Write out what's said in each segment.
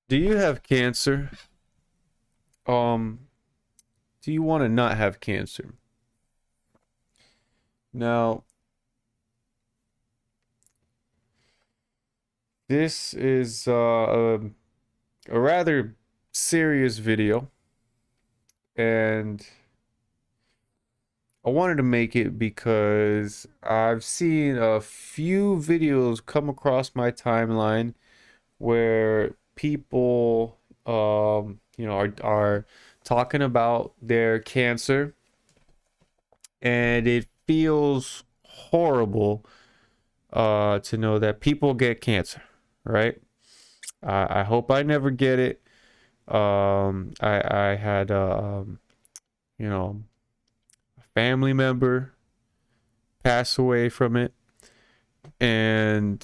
Do you have cancer? Um, do you want to not have cancer? Now, this is a rather serious video, and I wanted to make it because I've seen a few videos come across my timeline where people, are talking about their cancer, and it feels horrible to know that people get cancer, right? I hope I never get it. I had you know a family member pass away from it, and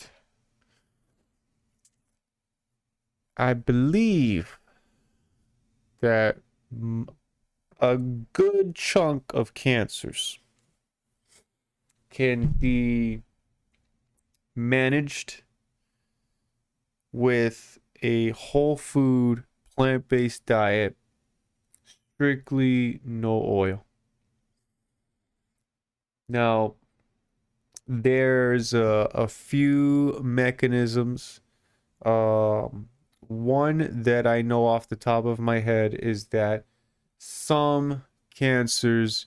I believe that a good chunk of cancers can be managed with a whole food plant-based diet, strictly no oil. Now, there's a few mechanisms. One that I know off the top of my head is that some cancers,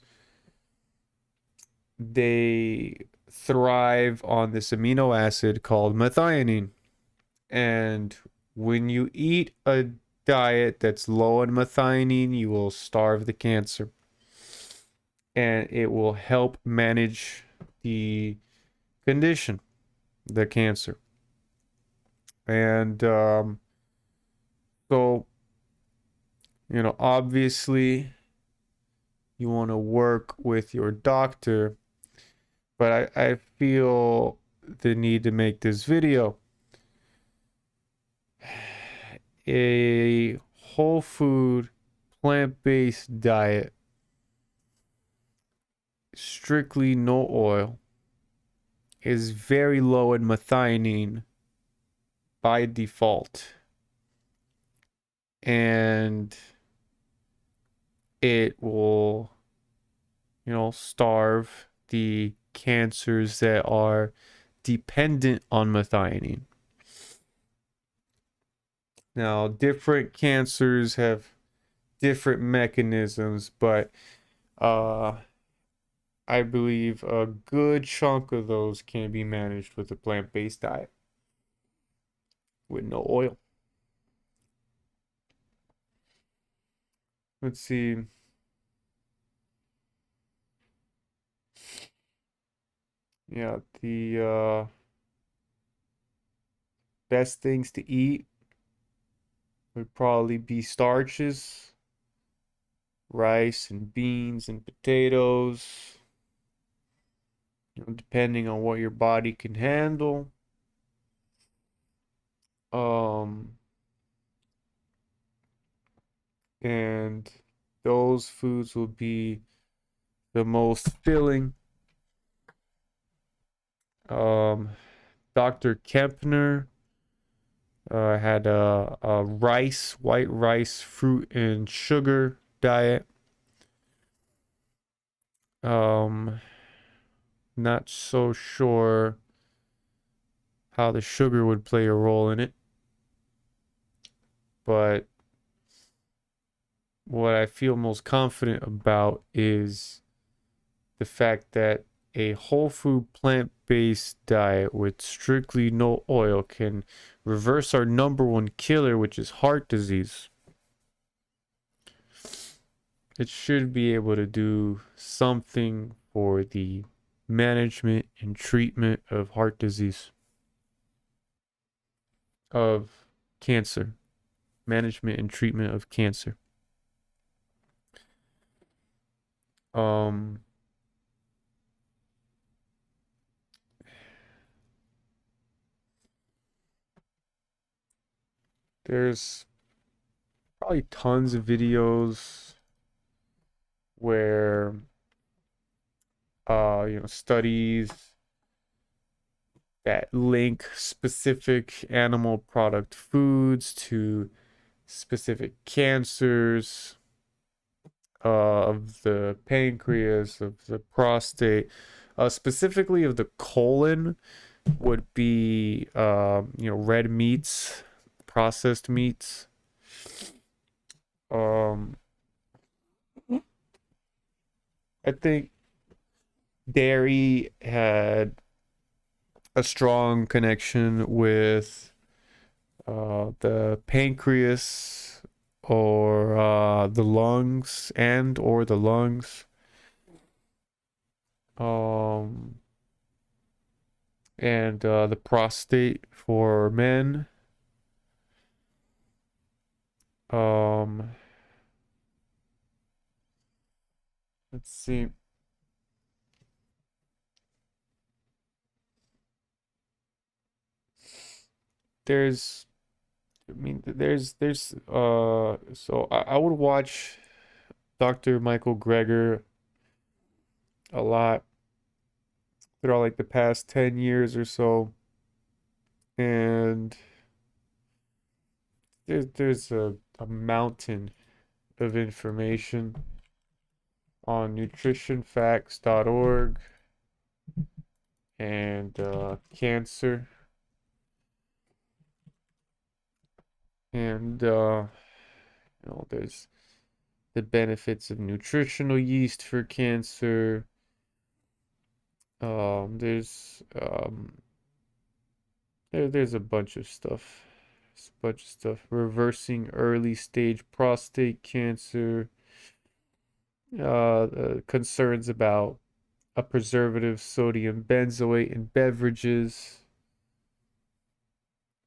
they thrive on this amino acid called methionine. And when you eat a diet that's low in methionine, you will starve the cancer. And it will help manage the condition, the cancer. And so, obviously, you want to work with your doctor, but I feel the need to make this video. A whole food, plant based diet, strictly no oil, is very low in methionine by default. And it will, starve the cancers that are dependent on methionine. Now, different cancers have different mechanisms, but uh, I believe a good chunk of those can be managed with a plant based diet with no oil. Let's see. Yeah, the best things to eat would probably be starches, rice and beans and potatoes, depending on what your body can handle. Um, and those foods will be the most filling. Um, Dr. Kempner had a white rice, fruit, and sugar diet. Um, Not so sure how the sugar would play a role in it, but what I feel most confident about is the fact that a whole food plant based diet with strictly no oil can reverse our number one killer, which is heart disease. It should be able to do something for the management and treatment of heart disease, of cancer, management and treatment of cancer. Um, there's probably tons of videos where studies that link specific animal product foods to specific cancers of the pancreas, of the prostate, specifically of the colon, would be red meats, processed meats. Um, I think dairy had a strong connection with the pancreas or the lungs and or the lungs. Um, and the prostate for men. Um, let's see. There's, so I would watch Dr. Michael Greger a lot throughout like the past 10 years or so. And there's a mountain of information on nutritionfacts.org and cancer and there's the benefits of nutritional yeast for cancer. There's there's a bunch of stuff. There's a bunch of stuff. Reversing early stage prostate cancer. Concerns about a preservative sodium benzoate in beverages.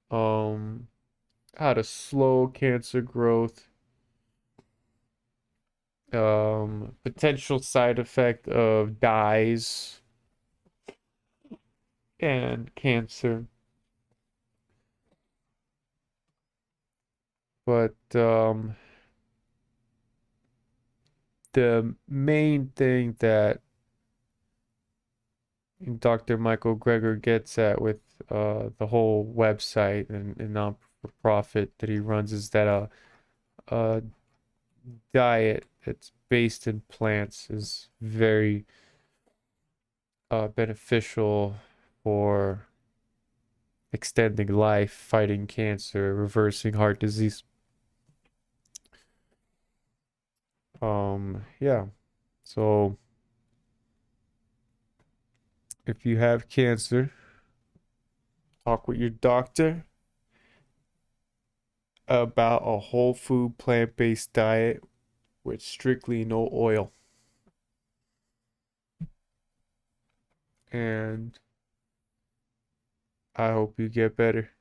Um, how to slow cancer growth. Potential side effect of dyes and cancer. But the main thing that Dr. Michael Greger gets at with the whole website and non-profit that he runs is that a diet that's based in plants is very beneficial for extending life, fighting cancer, reversing heart disease. Yeah. So if you have cancer, talk with your doctor about a whole food plant-based diet with strictly no oil. And I hope you get better.